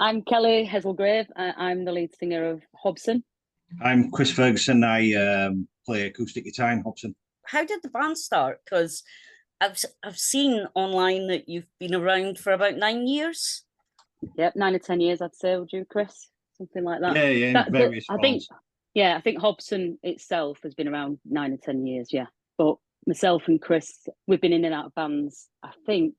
I'm Kelly Hazelgrave. I'm the lead singer of Hobson. I'm Chris Ferguson. I play acoustic guitar in Hobson. How did the band start? Because I've seen online that you've been around for about 9 years. Yep, 9 or 10 years, I'd say. Would you, Chris? Something like that. Yeah, in various forms. I think Hobson itself has been around 9 or 10 years. Yeah, but myself and Chris, we've been in and out of bands. I think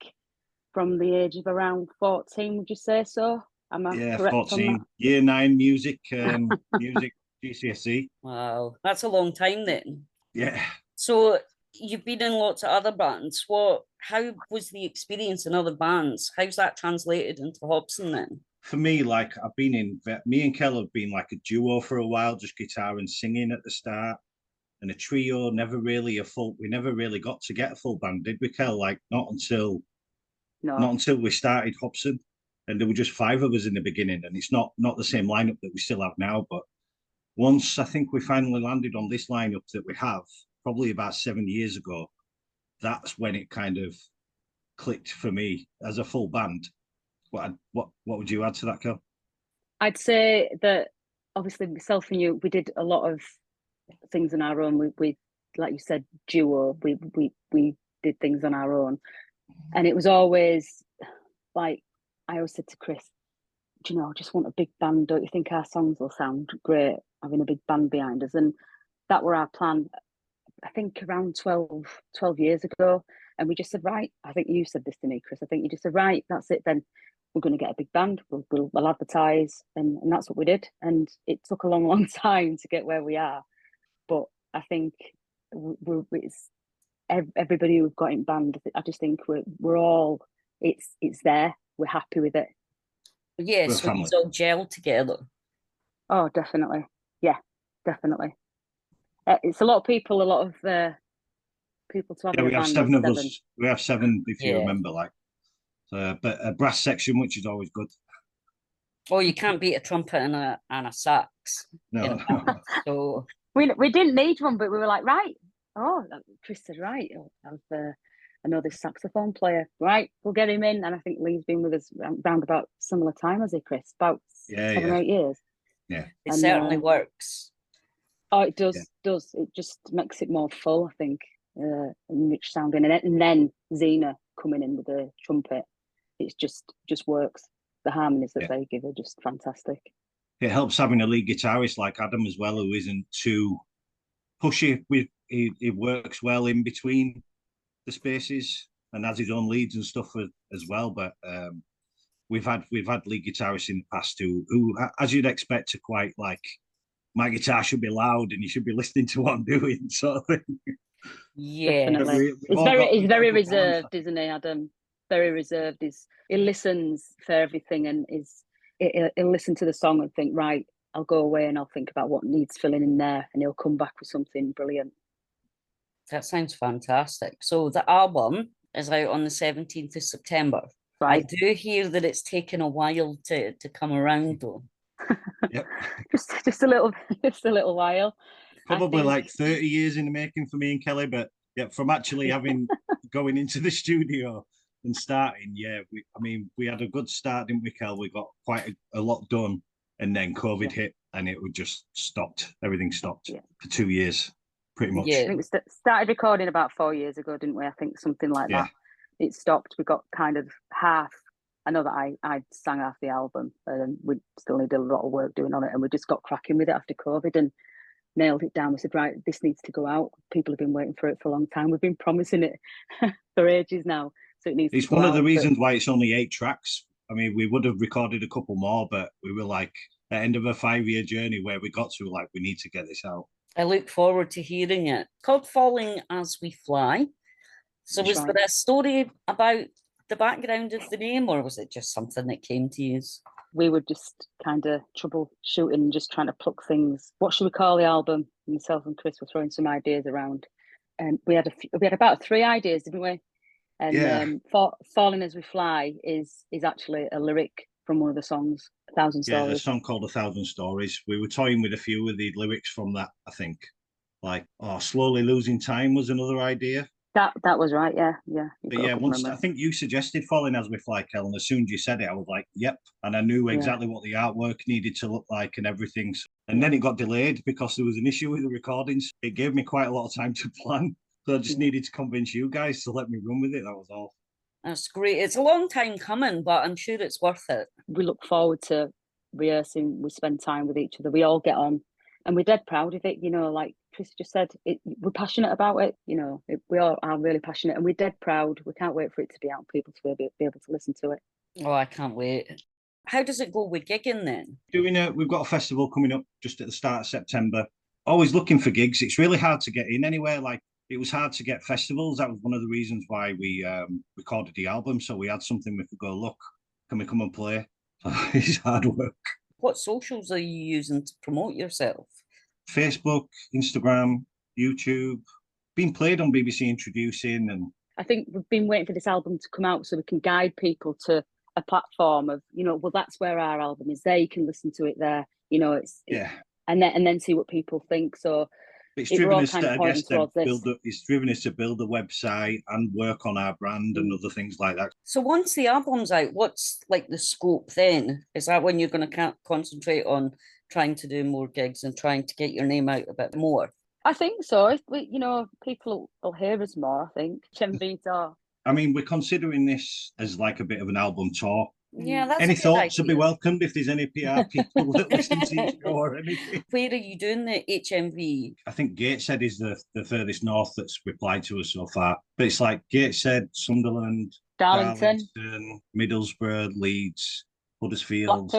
from the age of around 14. Would you say so? Am I correct 14. on that? Year 9 music, music GCSE. Wow, that's a long time then. Yeah. So you've been in lots of other bands. How was the experience in other bands? How's that translated into Hobson then? For me, like me and Kel have been like a duo for a while, just guitar and singing at the start, and a trio. We never really got to get a full band, did we, Kel? Like not until we started Hobson, and there were just 5 of us in the beginning, and it's not the same lineup that we still have now. But once I think we finally landed on this lineup that we have, probably about 7 years ago, that's when it kind of clicked for me as a full band. What would you add to that, Kel? I'd say that obviously myself and you, we did a lot of things on our own. We like you said, duo. We did things on our own, and it was always like I always said to Chris, do you know, I just want a big band. Don't you think our songs will sound great having a big band behind us? And that were our plan. I think around 12 years ago, and we just said, right. I think you said this to me, Chris. I think you just said, right, that's it. Then we're going to get a big band. We'll advertise, and that's what we did. And it took a long time to get where we are, but I think it's everybody who've got in band. I just think we're all it's there. We're happy with it. Yes, we all gel together. Oh, definitely. Yeah, definitely. It's a lot of people. A lot of people to have. Yeah, we have 7 of us. We have 7, if you remember, like. But a brass section, which is always good. Oh, you can't beat a trumpet and a sax. No. So we didn't need one, but we were like, right. Oh, Chris said, right. I know this saxophone player. Right, we'll get him in. And I think Leigh's been with us around about similar time as he, Chris, about 7 or 8 years. Yeah, it certainly works. Oh, it does. It just makes it more full, I think, rich sounding. And then Zena coming in with the trumpet. It just works. The harmonies that they give are just fantastic. It helps having a lead guitarist like Adam as well, who isn't too pushy. He works well in between the spaces and has his own leads and stuff as well. But we've had lead guitarists in the past who, as you'd expect, are quite like, my guitar should be loud and you should be listening to what I'm doing, sort of thing. Yeah, he's very reserved, isn't he, Adam? Very reserved. He listens for everything, and he'll listen to the song and think, right, I'll go away and I'll think about what needs filling in there, and he'll come back with something brilliant. That sounds fantastic. So the album is out on the 17th of September. Right. I do hear that it's taken a while to come around, though. Yep. just a little while. Probably like 30 years in the making for me and Kelly, but yeah, from actually going into the studio and starting, we had a good start, didn't we, Kel? We got quite a lot done, and then COVID hit, and it would just stopped. Everything stopped for 2 years, pretty much. Yeah. I think we started recording about 4 years ago, didn't we? I think something like that. It stopped. We got kind of half. I know that I sang half the album, and we still needed a lot of work doing on it, and we just got cracking with it after COVID and nailed it down. We said, right, this needs to go out. People have been waiting for it for a long time. We've been promising it for ages now, so it needs. It's one of the reasons why it's only 8 tracks. I mean, we would have recorded a couple more, but we were like at the end of a 5-year journey where we got to like, we need to get this out. I look forward to hearing it. It's called Falling As We Fly. So was there a story about the background of the name, or was it just something that came to you? We were just kind of troubleshooting, just trying to pluck things. What should we call the album? Myself and Chris were throwing some ideas around, and we had about 3 ideas, didn't we? And "Falling As We Fly" is actually a lyric from one of the songs, "1,000 Stories." Yeah, the song called "1,000 Stories." We were toying with a few of the lyrics from that. I think, like, "Slowly Losing Time" was another idea. That was right, yeah. But yeah, once I think you suggested Falling As We Fly, Kel, as soon as you said it, I was like, yep. And I knew exactly what the artwork needed to look like and everything. And then it got delayed because there was an issue with the recordings. It gave me quite a lot of time to plan. So I just needed to convince you guys to let me run with it. That was all. That's great. It's a long time coming, but I'm sure it's worth it. We look forward to rehearsing. We spend time with each other. We all get on, and we're dead proud of it. You know, like Chris just said, we're passionate about it. You know, we all are really passionate, and we're dead proud. We can't wait for it to be out, people to be able to listen to it. Oh, I can't wait. How does it go with gigging then? We've got a festival coming up just at the start of September. Always looking for gigs. It's really hard to get in anywhere. Like, it was hard to get festivals. That was one of the reasons why we recorded the album. So we had something we could go, look, can we come and play? It's hard work. What socials are you using to promote yourself? Facebook, Instagram, YouTube. Been played on BBC Introducing. And I think we've been waiting for this album to come out so we can guide people to a platform of, you know, well, that's where our album is. There, you can listen to it there. You know, and then see what people think. So it's driven us to, I guess, it's driven us to build a website and work on our brand and other things like that. So once the album's out, what's like the scope then? Is that when you're going to concentrate on trying to do more gigs and trying to get your name out a bit more? I think so. If we, you know, people will hear us more, I think. I mean, we're considering this as like a bit of an album tour. Yeah, that's any thoughts would be welcomed if there's any PR people that listen to you or anything. Where are you doing the HMV? I think Gateshead is the furthest north that's replied to us so far. But it's like Gateshead, Sunderland, Darlington, Middlesbrough, Leeds, Huddersfield,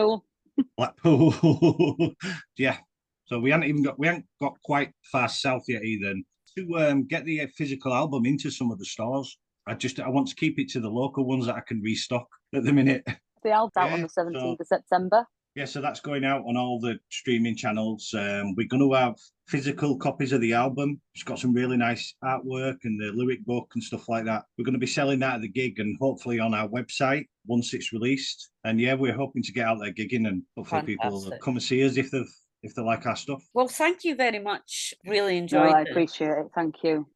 Blackpool. Yeah. So we haven't got quite far south yet either. To get the physical album into some of the stores, I want to keep it to the local ones that I can restock at the minute. The album's out on the 17th of September. Yeah, so that's going out on all the streaming channels. We're going to have physical copies of the album. It's got some really nice artwork and the lyric book and stuff like that. We're going to be selling that at the gig and hopefully on our website once it's released. And yeah, we're hoping to get out there gigging and hopefully people will come and see us if they like our stuff. Well, thank you very much. Really enjoyed it. I appreciate it. Thank you.